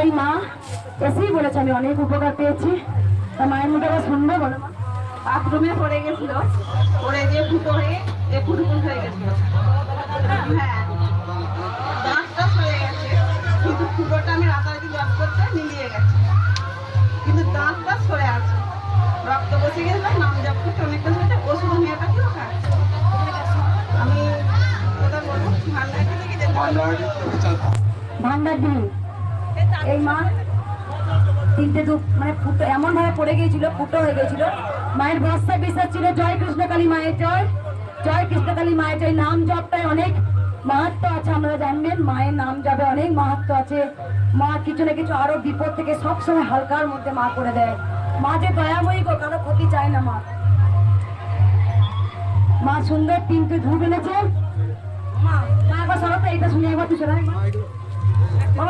এই মা এসেই বলেছে আমি অনেক উপকার পেয়েছি। তা মায়ের মুখে আবার শুনবো, বলো মা। বাথরুমে পড়ে গেছিল, পড়ে গিয়ে ফুটো হয়ে ফুটুকুন হয়ে গেছিল। হ্যাঁ, দাঁতটা সরে গেছে, কিন্তু ফুটোটা আমি রাতারাতি জব করতে মিলিয়ে গেছে, কিন্তু দাঁতটা সরে আছে। রক্ত বসে গেছিলাম, নাম জব করতে অনেকটা হয়েছে, ওষুধ হোমিওপ্যাথিও খাচ্ছি। আমি কথা বলবো ভান্ডারটি থেকে যে ভান্ডার দিন এই মা তিনটে মানে ফুটো এমন ভাবে পড়ে গিয়েছিল, ফুটো হয়ে গেছিল। মায়ের ভরসা বিশ্বাস ছিল জয় কৃষ্ণকালী মায়ের জয়, জয় কৃষ্ণকালী মায়ের জয়। নাম জপটায় অনেক মাহাত্ম্য আছে, আমরা জানবেন মায়ের নাম জপে অনেক মাহাত্ম্য আছে। মা কিছু না কিছু আরো বিপদ থেকে সবসময় হালকার মধ্যে মা করে দেয়। মা যে দয়াময়ী গো, কারো ক্ষতি চায় না মা। মা সুন্দর তিনটে ধূপ এনেছে। মা একবার সরো তো, এইটা শুনে একবার তুই সরাই মা।